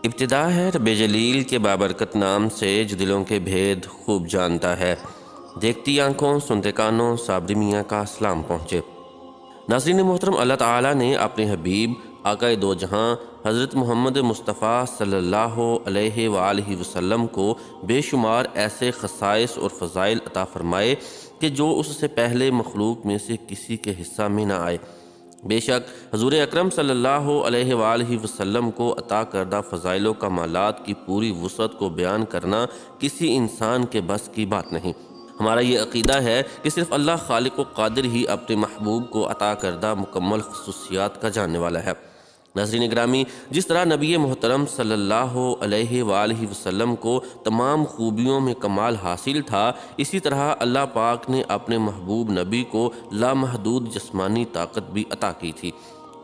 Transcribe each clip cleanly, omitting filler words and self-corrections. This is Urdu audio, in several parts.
ابتدا ہے رب جلیل کے بابرکت نام سے جو دلوں کے بھید خوب جانتا ہے۔ دیکھتی آنکھوں سنتے کانوں صابری میاں کا سلام پہنچے۔ ناظرین محترم، اللہ تعالیٰ نے اپنے حبیب آقا دو جہاں حضرت محمد مصطفیٰ صلی اللہ علیہ وآلہ وسلم کو بے شمار ایسے خصائص اور فضائل عطا فرمائے کہ جو اس سے پہلے مخلوق میں سے کسی کے حصہ میں نہ آئے۔ بے شک حضور اکرم صلی اللہ علیہ وآلہ وسلم کو عطا کردہ فضائل و کمالات کی پوری وسعت کو بیان کرنا کسی انسان کے بس کی بات نہیں۔ ہمارا یہ عقیدہ ہے کہ صرف اللہ خالق و قادر ہی اپنے محبوب کو عطا کردہ مکمل خصوصیات کا جاننے والا ہے۔ ناظرین گرامی، جس طرح نبی محترم صلی اللہ علیہ وآلہ وسلم کو تمام خوبیوں میں کمال حاصل تھا، اسی طرح اللہ پاک نے اپنے محبوب نبی کو لامحدود جسمانی طاقت بھی عطا کی تھی۔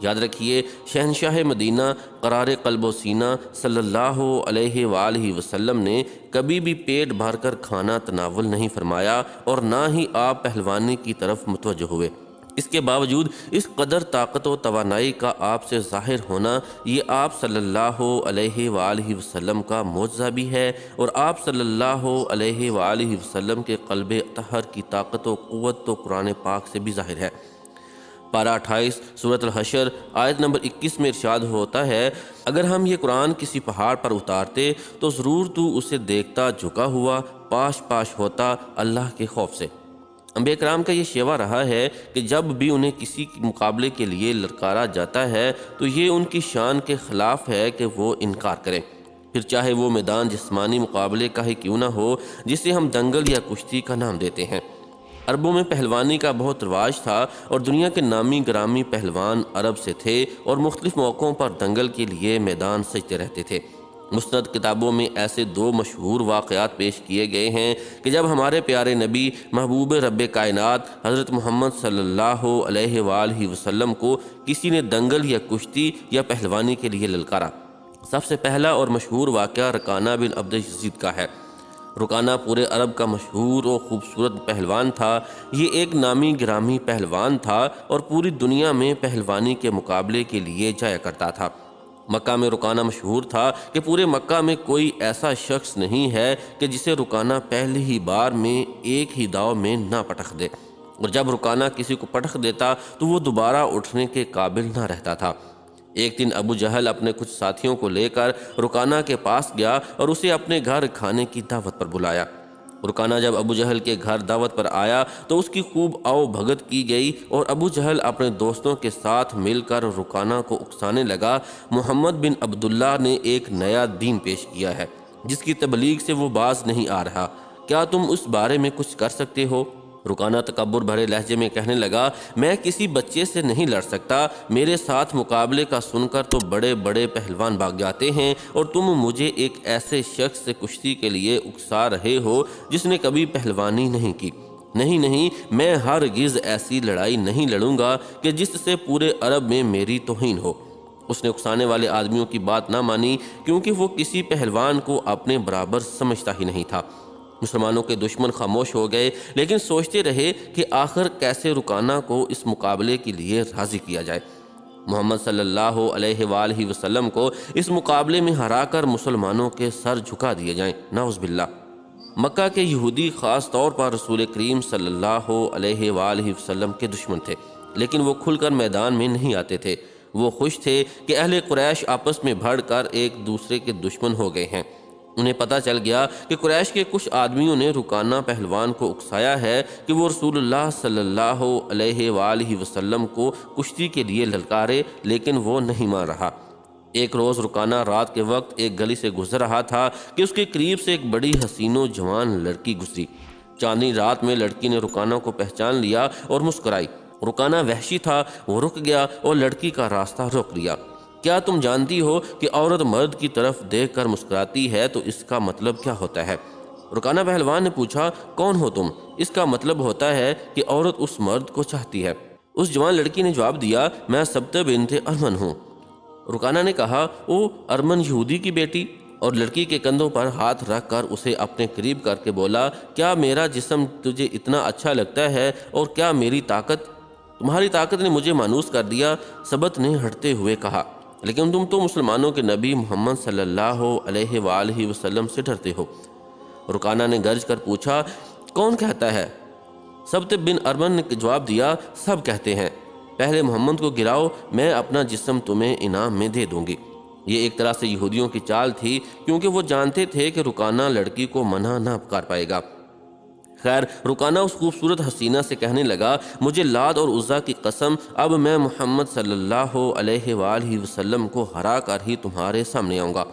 یاد رکھیے، شہنشاہ مدینہ قرار قلب و سینہ صلی اللہ علیہ وآلہ وسلم نے کبھی بھی پیٹ بھر کر کھانا تناول نہیں فرمایا اور نہ ہی آپ پہلوانی کی طرف متوجہ ہوئے۔ اس کے باوجود اس قدر طاقت و توانائی کا آپ سے ظاہر ہونا یہ آپ صلی اللہ علیہ وآلہ وسلم کا معجزہ بھی ہے، اور آپ صلی اللہ علیہ وآلہ وسلم کے قلب اطہر کی طاقت و قوت تو قرآن پاک سے بھی ظاہر ہے۔ پارہ 28 سورۃ الحشر آیت نمبر 21 میں ارشاد ہوتا ہے، اگر ہم یہ قرآن کسی پہاڑ پر اتارتے تو ضرور تو اسے دیکھتا جھکا ہوا پاش پاش ہوتا اللہ کے خوف سے۔ انبیاء کرام کا یہ شیوا رہا ہے کہ جب بھی انہیں کسی مقابلے کے لیے للکارا جاتا ہے تو یہ ان کی شان کے خلاف ہے کہ وہ انکار کریں، پھر چاہے وہ میدان جسمانی مقابلے کا ہی کیوں نہ ہو، جسے ہم دنگل یا کشتی کا نام دیتے ہیں۔ عربوں میں پہلوانی کا بہت رواج تھا اور دنیا کے نامی گرامی پہلوان عرب سے تھے اور مختلف موقعوں پر دنگل کے لیے میدان سجتے رہتے تھے۔ مستند کتابوں میں ایسے دو مشہور واقعات پیش کیے گئے ہیں کہ جب ہمارے پیارے نبی محبوب رب کائنات حضرت محمد صلی اللہ علیہ وآلہ وسلم کو کسی نے دنگل یا کشتی یا پہلوانی کے لیے للکارا۔ سب سے پہلا اور مشہور واقعہ رکانہ بن عبد یزید کا ہے۔ رکانہ پورے عرب کا مشہور اور خوبصورت پہلوان تھا۔ یہ ایک نامی گرامی پہلوان تھا اور پوری دنیا میں پہلوانی کے مقابلے کے لیے جایا کرتا تھا۔ مکہ میں رکانہ مشہور تھا کہ پورے مکہ میں کوئی ایسا شخص نہیں ہے کہ جسے رکانہ پہلی ہی بار میں ایک ہی داؤ میں نہ پٹخ دے، اور جب رکانہ کسی کو پٹخ دیتا تو وہ دوبارہ اٹھنے کے قابل نہ رہتا تھا۔ ایک دن ابو جہل اپنے کچھ ساتھیوں کو لے کر رکانہ کے پاس گیا اور اسے اپنے گھر کھانے کی دعوت پر بلایا۔ رکانہ جب ابو جہل کے گھر دعوت پر آیا تو اس کی خوب آؤ بھگت کی گئی اور ابو جہل اپنے دوستوں کے ساتھ مل کر رکانہ کو اکسانے لگا۔ محمد بن عبداللہ نے ایک نیا دین پیش کیا ہے جس کی تبلیغ سے وہ باز نہیں آ رہا، کیا تم اس بارے میں کچھ کر سکتے ہو؟ رکانہ تکبر بھرے لہجے میں کہنے لگا، میں کسی بچے سے نہیں لڑ سکتا، میرے ساتھ مقابلے کا سن کر تو بڑے بڑے پہلوان بھاگ جاتے ہیں، اور تم مجھے ایک ایسے شخص سے کشتی کے لیے اکسا رہے ہو جس نے کبھی پہلوانی نہیں کی۔ نہیں، میں ہرگز ایسی لڑائی نہیں لڑوں گا کہ جس سے پورے عرب میں میری توہین ہو۔ اس نے اکسانے والے آدمیوں کی بات نہ مانی کیونکہ وہ کسی پہلوان کو اپنے برابر سمجھتا ہی نہیں تھا۔ مسلمانوں کے دشمن خاموش ہو گئے، لیکن سوچتے رہے کہ آخر کیسے رکانہ کو اس مقابلے کے لیے راضی کیا جائے۔ محمد صلی اللہ علیہ وآلہ وسلم کو اس مقابلے میں ہرا کر مسلمانوں کے سر جھکا دیے جائیں، نعوذ باللہ۔ مکہ کے یہودی خاص طور پر رسول کریم صلی اللہ علیہ وآلہ وسلم کے دشمن تھے، لیکن وہ کھل کر میدان میں نہیں آتے تھے۔ وہ خوش تھے کہ اہل قریش آپس میں بھڑ کر ایک دوسرے کے دشمن ہو گئے ہیں۔ انہیں پتہ چل گیا کہ قریش کے کچھ آدمیوں نے رکانہ پہلوان کو اکسایا ہے کہ وہ رسول اللہ صلی اللہ علیہ وآلہ وسلم کو کشتی کے لیے للکارے، لیکن وہ نہیں مان رہا۔ ایک روز رکانہ رات کے وقت ایک گلی سے گزر رہا تھا کہ اس کے قریب سے ایک بڑی حسین و جوان لڑکی گزری۔ چاندنی رات میں لڑکی نے رکانہ کو پہچان لیا اور مسکرائی۔ رکانہ وحشی تھا، وہ رک گیا اور لڑکی کا راستہ روک لیا۔ کیا تم جانتی ہو کہ عورت مرد کی طرف دیکھ کر مسکراتی ہے تو اس کا مطلب کیا ہوتا ہے؟ رکانہ پہلوان نے پوچھا، کون ہو تم؟ اس کا مطلب ہوتا ہے کہ عورت اس مرد کو چاہتی ہے۔ اس جوان لڑکی نے جواب دیا، میں سبتہ بنت ارمن ہوں۔ رکانہ نے کہا، او ارمن یہودی کی بیٹی، اور لڑکی کے کندھوں پر ہاتھ رکھ کر اسے اپنے قریب کر کے بولا، کیا میرا جسم تجھے اتنا اچھا لگتا ہے اور کیا میری طاقت؟ تمہاری طاقت نے مجھے مانوس کر دیا، سبت نے ہٹتے ہوئے کہا۔ لیکن تم تو مسلمانوں کے نبی محمد صلی اللہ علیہ وآلہ وسلم سے ڈرتے ہو۔ رکانہ نے گرج کر پوچھا، کون کہتا ہے؟ ثبت بن ارمن نے جواب دیا، سب کہتے ہیں، پہلے محمد کو گراؤ، میں اپنا جسم تمہیں انعام میں دے دوں گی۔ یہ ایک طرح سے یہودیوں کی چال تھی، کیونکہ وہ جانتے تھے کہ رکانہ لڑکی کو منع نہ کر پائے گا۔ خیر، رکانہ اس خوبصورت حسینہ سے کہنے لگا، مجھے لات اور عزیٰ کی قسم، اب میں محمد صلی اللہ علیہ وآلہ وسلم کو ہرا کر ہی تمہارے سامنے آؤں گا۔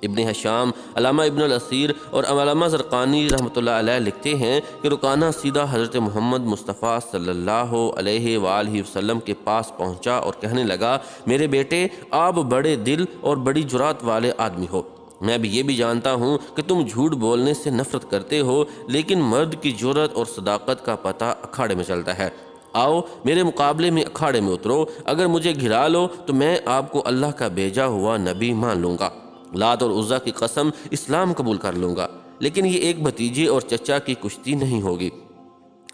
ابن حشام، علامہ ابن الاسیر اور علامہ زرقانی رحمۃ اللہ علیہ لکھتے ہیں کہ رکانہ سیدھا حضرت محمد مصطفیٰ صلی اللہ علیہ وآلہ وسلم کے پاس پہنچا اور کہنے لگا، میرے بیٹے، آپ بڑے دل اور بڑی جرات والے آدمی ہو۔ میں بھی یہ بھی جانتا ہوں کہ تم جھوٹ بولنے سے نفرت کرتے ہو، لیکن مرد کی جرات اور صداقت کا پتہ اکھاڑے میں چلتا ہے۔ آؤ میرے مقابلے میں اکھاڑے میں اترو، اگر مجھے گھرا لو تو میں آپ کو اللہ کا بھیجا ہوا نبی مان لوں گا، لات اور عزیٰ کی قسم اسلام قبول کر لوں گا، لیکن یہ ایک بھتیجے اور چچا کی کشتی نہیں ہوگی۔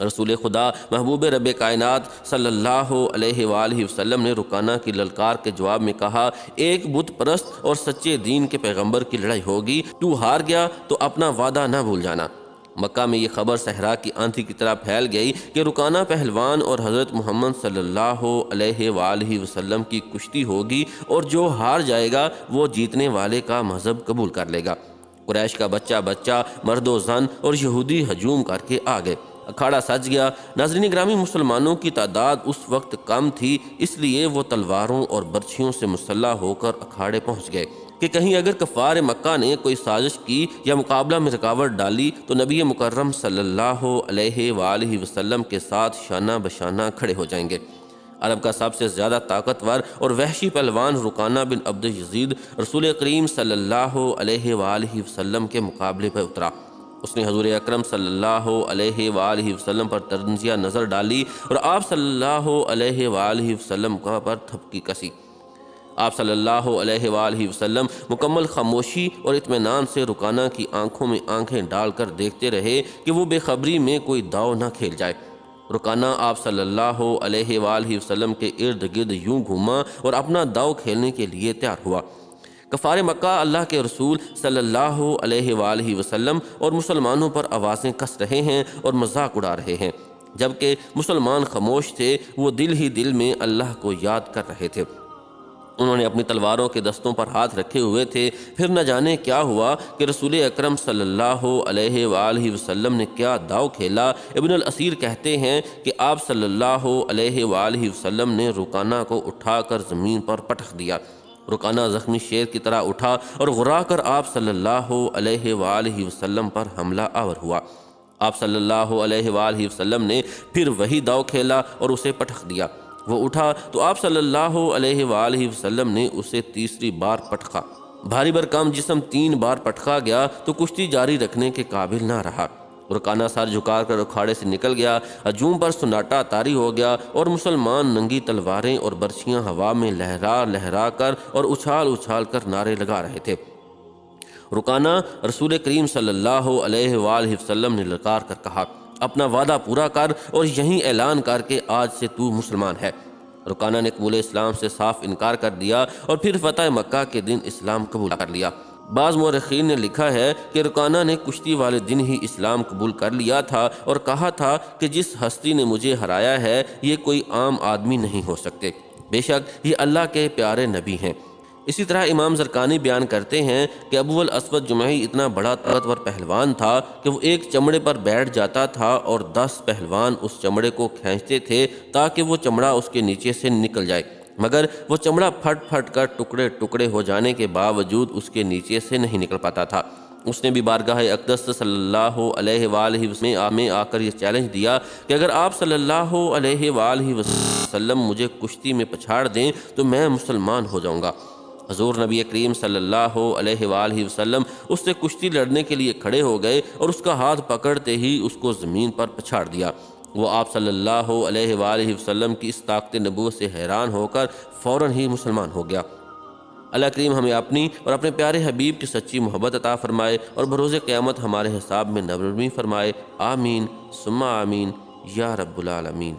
رسول خدا محبوب رب کائنات صلی اللہ علیہ وآلہ وسلم نے رکانہ کی للکار کے جواب میں کہا، ایک بت پرست اور سچے دین کے پیغمبر کی لڑائی ہوگی، تو ہار گیا تو اپنا وعدہ نہ بھول جانا۔ مکہ میں یہ خبر صحرا کی آندھی کی طرح پھیل گئی کہ رکانہ پہلوان اور حضرت محمد صلی اللہ علیہ وآلہ وسلم کی کشتی ہوگی، اور جو ہار جائے گا وہ جیتنے والے کا مذہب قبول کر لے گا۔ قریش کا بچہ مرد و زن اور یہودی ہجوم کر کے آ گئے، اکھاڑا سج گیا۔ ناظرین گرامی، مسلمانوں کی تعداد اس وقت کم تھی، اس لیے وہ تلواروں اور برچھیوں سے مسلح ہو کر اکھاڑے پہنچ گئے کہ کہیں اگر کفار مکہ نے کوئی سازش کی یا مقابلہ میں رکاوٹ ڈالی تو نبی مکرم صلی اللہ علیہ وآلہ وسلم کے ساتھ شانہ بشانہ کھڑے ہو جائیں گے۔ عرب کا سب سے زیادہ طاقتور اور وحشی پہلوان رکانہ بن عبد یزید رسول کریم صلی اللہ علیہ وآلہ وسلم کے مقابلے پر اترا۔ اس نے حضور اکرم صلی اللہ علیہ وآلہ وسلم پر تنزیہ نظر ڈالی اور آپ صلی اللہ علیہ وآلہ وسلم پر تھپکی کسی۔ آپ صلی اللہ علیہ وآلہ وسلم مکمل خاموشی اور اطمینان سے رکانہ کی آنکھوں میں آنکھیں ڈال کر دیکھتے رہے کہ وہ بے خبری میں کوئی داؤ نہ کھیل جائے۔ رکانہ آپ صلی اللہ علیہ وآلہ وسلم کے ارد گرد یوں گھوما اور اپنا داؤ کھیلنے کے لیے تیار ہوا۔ کفار مکہ اللہ کے رسول صلی اللہ علیہ وآلہ وسلم اور مسلمانوں پر آوازیں کس رہے ہیں اور مذاق اڑا رہے ہیں، جبکہ مسلمان خاموش تھے، وہ دل ہی دل میں اللہ کو یاد کر رہے تھے۔ انہوں نے اپنی تلواروں کے دستوں پر ہاتھ رکھے ہوئے تھے۔ پھر نہ جانے کیا ہوا کہ رسول اکرم صلی اللہ علیہ وآلہ وسلم نے کیا داؤ کھیلا۔ ابن الاسیر کہتے ہیں کہ آپ صلی اللہ علیہ وآلہ وسلم نے رکانہ کو اٹھا کر زمین پر پٹخ دیا۔ رکانہ زخمی شیر کی طرح اٹھا اور غرا کر آپ صلی اللہ علیہ وآلہ وسلم پر حملہ آور ہوا۔ آپ صلی اللہ علیہ وآلہ وسلم نے پھر وہی داؤ کھیلا اور اسے پٹخ دیا۔ وہ اٹھا تو آپ صلی اللہ علیہ وآلہ وسلم نے اسے تیسری بار پٹخا۔ بھاری برکم جسم 3 بار پٹخا گیا تو کشتی جاری رکھنے کے قابل نہ رہا۔ رکانہ سر جھکا کر اکھاڑے سے نکل گیا۔ ہجوم پر سناٹا طاری ہو گیا اور مسلمان ننگی تلواریں اور برچھیاں ہوا میں لہرا لہرا کر اور اچھال اچھال کر نعرے لگا رہے تھے۔ رکانہ، رسول کریم صلی اللہ علیہ وآلہ وسلم نے للکار کر کہا، اپنا وعدہ پورا کر اور یہیں اعلان کر کے آج سے تو مسلمان ہے۔ رکانہ نے قبول اسلام سے صاف انکار کر دیا اور پھر فتح مکہ کے دن اسلام قبول کر لیا۔ بعض مورخین نے لکھا ہے کہ رکانہ نے کشتی والے دن ہی اسلام قبول کر لیا تھا اور کہا تھا کہ جس ہستی نے مجھے ہرایا ہے یہ کوئی عام آدمی نہیں ہو سکتے، بے شک یہ اللہ کے پیارے نبی ہیں۔ اسی طرح امام زرقانی بیان کرتے ہیں کہ ابو الاسود جمحی اتنا بڑا طاقتور پہلوان تھا کہ وہ ایک چمڑے پر بیٹھ جاتا تھا اور 10 پہلوان اس چمڑے کو کھینچتے تھے تاکہ وہ چمڑا اس کے نیچے سے نکل جائے، مگر وہ چمڑا پھٹ پھٹ کر ٹکڑے ٹکڑے ہو جانے کے باوجود اس کے نیچے سے نہیں نکل پاتا تھا۔ اس نے بھی بارگاہ اقدس صلی اللہ علیہ وآلہ وسلم میں آ کر یہ چیلنج دیا کہ اگر آپ صلی اللہ علیہ وآلہ وسلم مجھے کشتی میں پچھاڑ دیں تو میں مسلمان ہو جاؤں گا۔ حضور نبی کریم صلی اللہ علیہ وآلہ وسلم اس سے کشتی لڑنے کے لیے کھڑے ہو گئے اور اس کا ہاتھ پکڑتے ہی اس کو زمین پر پچھاڑ دیا۔ وہ آپ صلی اللہ علیہ وآلہ وسلم کی اس طاقت نبوت سے حیران ہو کر فوراً ہی مسلمان ہو گیا۔ اللہ کریم ہمیں اپنی اور اپنے پیارے حبیب کی سچی محبت عطا فرمائے اور بروز قیامت ہمارے حساب میں نرمی فرمائے۔ آمین ثم آمین یا رب العالمین۔